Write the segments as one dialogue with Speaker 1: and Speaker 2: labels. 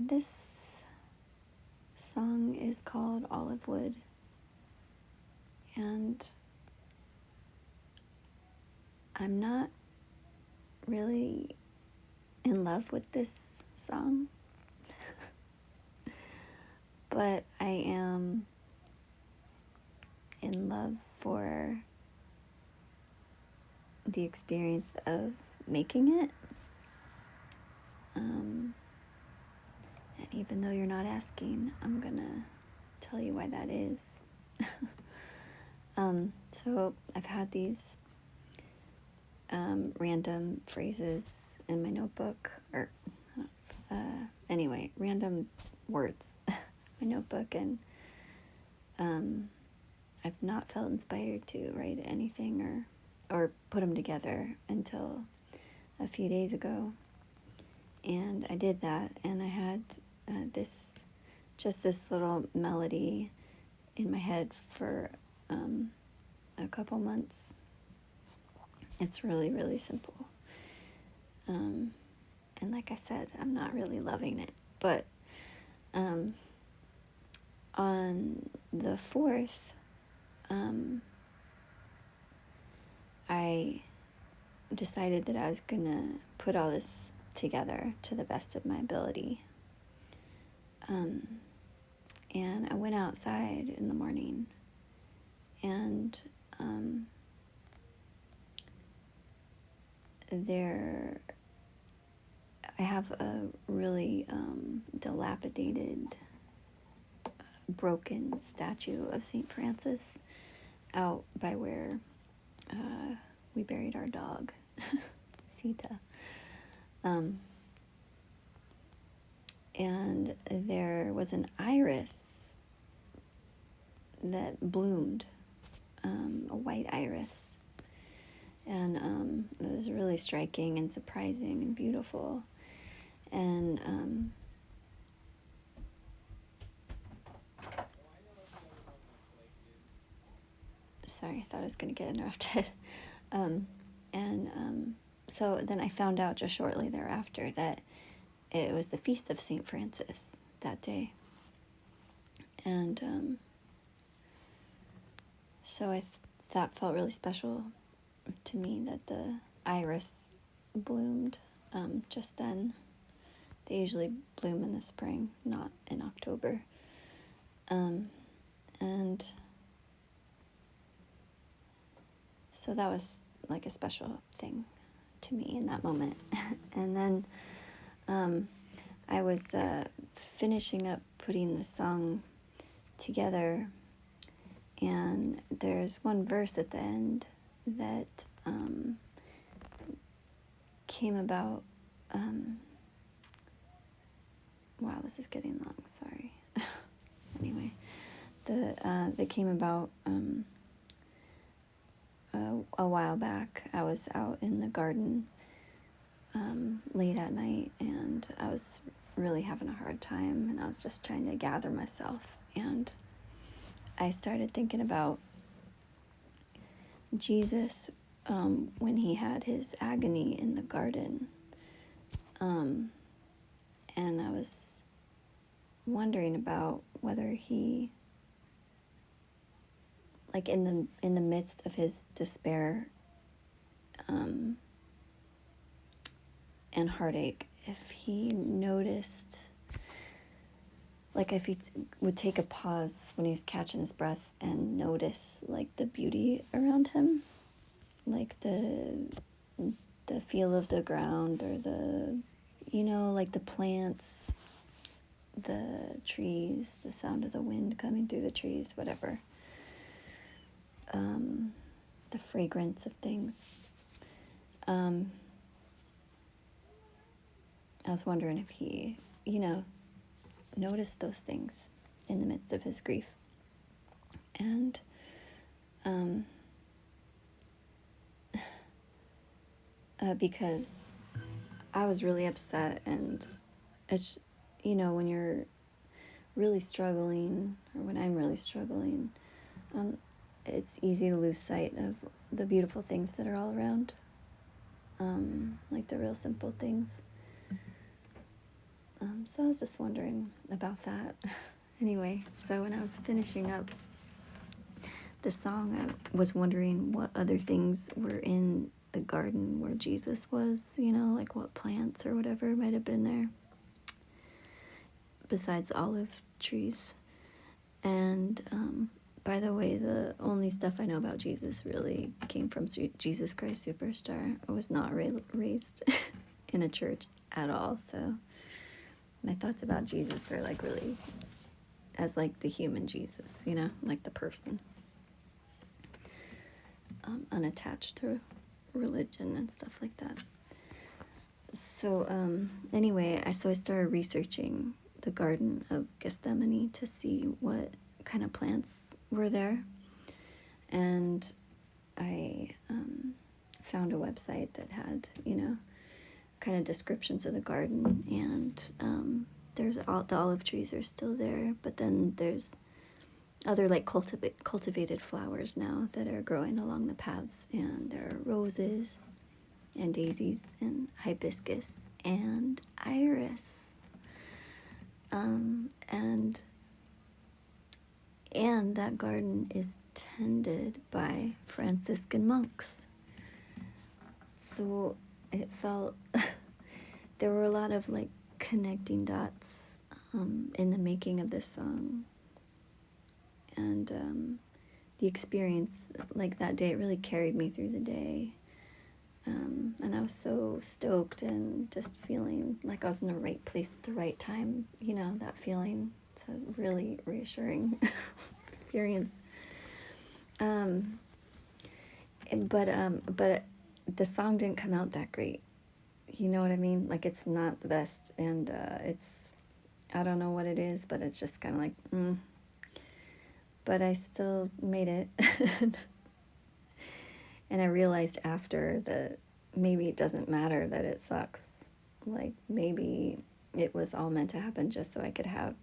Speaker 1: This song is called Olivewood, and I'm not really in love with this song, but I am in love for the experience of making it. And even though you're not asking, I'm gonna tell you why that is. So I've had these random phrases in my notebook, or anyway, random words in my notebook, and I've not felt inspired to write anything or put them together until a few days ago. And I did that, and I had this little melody in my head for a couple months. It's really, really simple. And like I said, I'm not really loving it. But on the 4th, I decided that I was going to put all this together to the best of my ability. And I went outside in the morning, and I have a really dilapidated, broken statue of St. Francis out by where we buried our dog, Sita. And there was an iris that bloomed, a white iris. And it was really striking and surprising and beautiful. And sorry, I thought I was going to get interrupted. So then I found out just shortly thereafter that it was the feast of St. Francis that day. And so that felt really special to me, that the iris bloomed just then. They usually bloom in the spring, not in October. And so that was like a special thing to me in that moment. And then I was finishing up putting the song together, and there's one verse at the end that came about. Wow, this is getting long, sorry. Anyway, that came about a while back. I was out in the garden late at night, and I was really having a hard time, and I was just trying to gather myself, and I started thinking about Jesus when he had his agony in the garden, and I was wondering about whether he, like in the midst of his despair and heartache, if he noticed, like if he would take a pause when he was catching his breath and notice like the beauty around him, like the feel of the ground, or like the plants, the trees, the sound of the wind coming through the trees, whatever, the fragrance of things. I was wondering if he, noticed those things in the midst of his grief. And because I was really upset, and it's, when you're really struggling, or when I'm really struggling, it's easy to lose sight of the beautiful things that are all around, like the real simple things, So I was just wondering about that. Anyway, so when I was finishing up the song, I was wondering what other things were in the garden where Jesus was, like what plants or whatever might have been there, besides olive trees. And by the way, the only stuff I know about Jesus really came from Jesus Christ Superstar. I was not raised in a church at all, so my thoughts about Jesus are like really as like the human Jesus, like the person, unattached to religion and stuff like that. So anyway, I started researching the Garden of Gethsemane to see what kind of plants were there, and I found a website that had kind of descriptions of the garden, and there's the olive trees are still there, but then there's other like cultivated flowers now that are growing along the paths, and there are roses and daisies and hibiscus and iris, and that garden is tended by Franciscan monks. So it felt there were a lot of like connecting dots in the making of this song, and the experience like that day, it really carried me through the day, and I was so stoked and just feeling like I was in the right place at the right time, that feeling. It's a really reassuring experience. But the song didn't come out that great. You know what I mean? Like, it's not the best, and it's, I don't know what it is, but it's just kind of like, But I still made it. And I realized after that maybe it doesn't matter that it sucks. Like, maybe it was all meant to happen just so I could have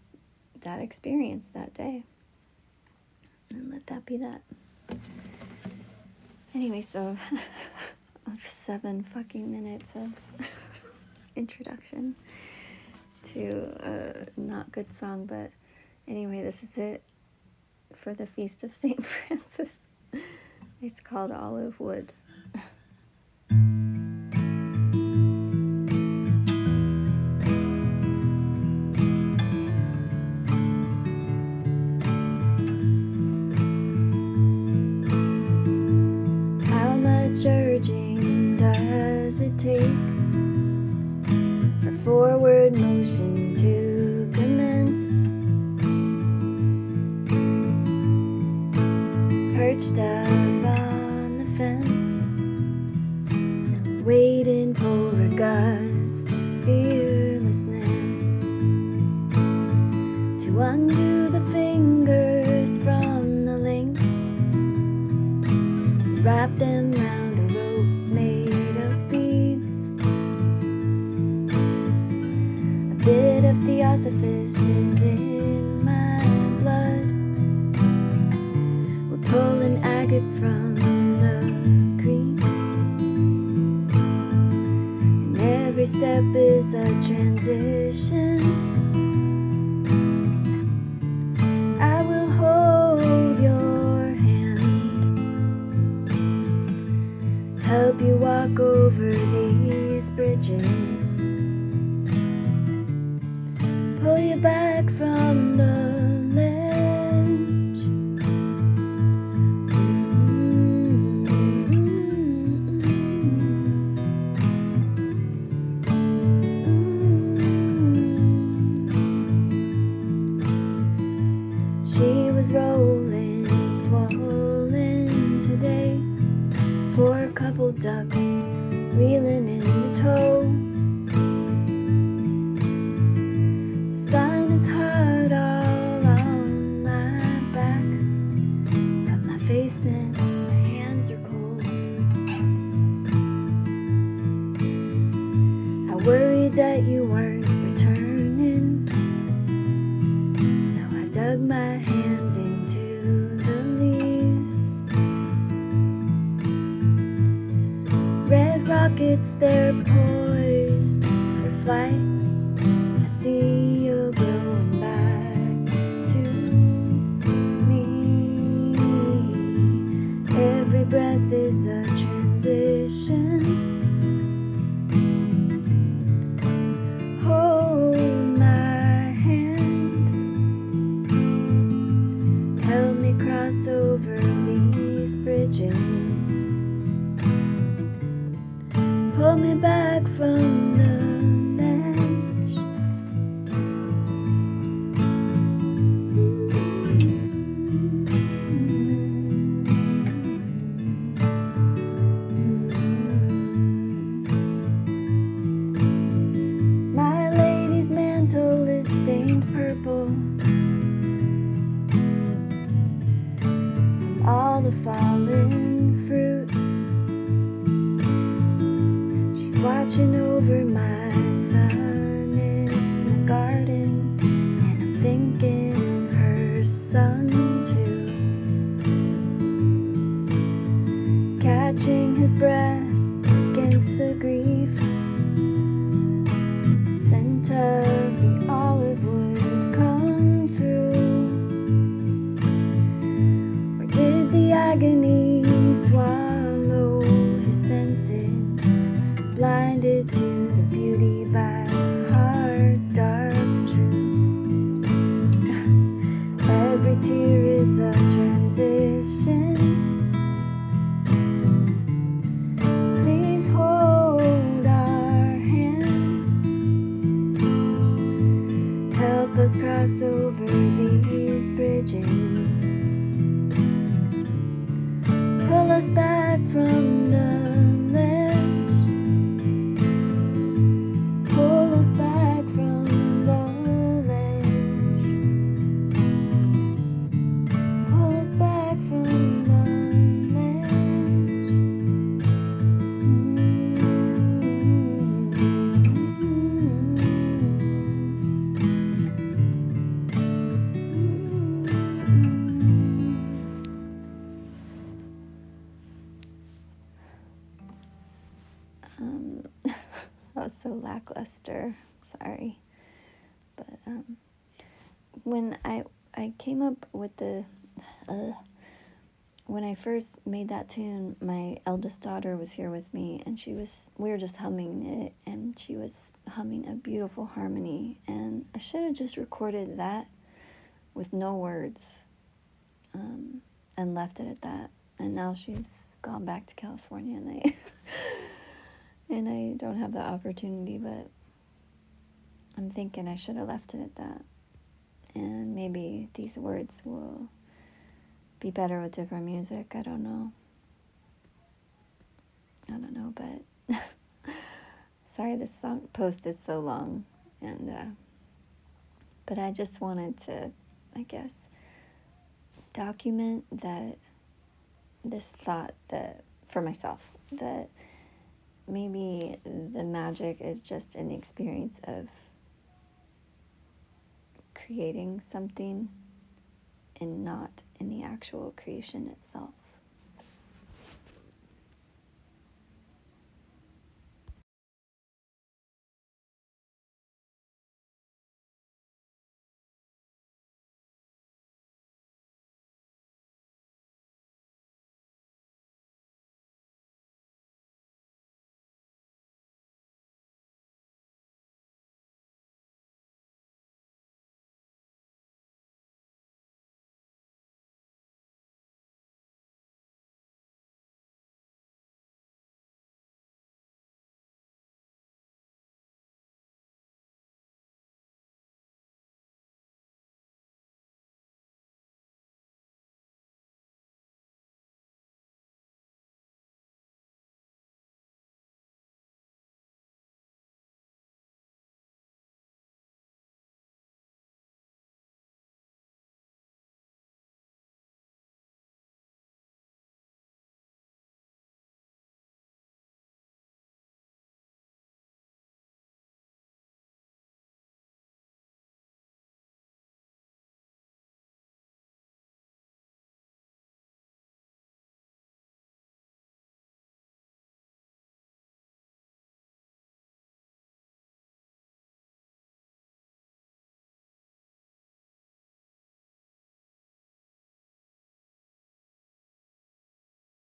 Speaker 1: that experience that day. And let that be that. Anyway, so 7 fucking minutes of introduction to a not good song, but anyway, this is it for the Feast of St. Francis. It's called Olivewood. How much urging does it take for forward motion to commence? Perched up on the fence, waiting for a gust of fearlessness to undo the fingers from the links, wrap them round a rope made of beads. A bit of Theosophists is in my blood. We're pulling agate from the green, and every step is a transition. I will hold your hand, help you walk over these bridges, pull you back from the ledge. She was rolling, swollen today, for a couple ducks reeling in the tow. The sun is hard all on my back, but my face and my hands are cold. I worried that you weren't returning, so I dug my hands into the leaves. Red rockets, they're poised for flight. I see from the ledge. My lady's mantle is stained purple from all the fallen fruit. She's watching over my son in the garden, and I'm thinking of her son too, catching his breath against the grief. The scent of the Olivewood come through. Or did the agony swallow his senses, blinded to the beauty by hard, dark truth? Every tear is a transition. Please hold our hands, help us cross over these bridges, pull us back from the ledge, pull us back from the ledge, pull us back from the ledge. That was so lackluster. Sorry. But when I came up with the when I first made that tune, my eldest daughter was here with me, and we were just humming it, and she was humming a beautiful harmony, and I should have just recorded that with no words, and left it at that. And now she's gone back to California, and and I don't have the opportunity, but I'm thinking I should have left it at that. And maybe these words will be better with different music. I don't know, but sorry this song post is so long, and but I just wanted to, I guess, document this thought that for myself, that maybe the magic is just in the experience of creating something and not in the actual creation itself.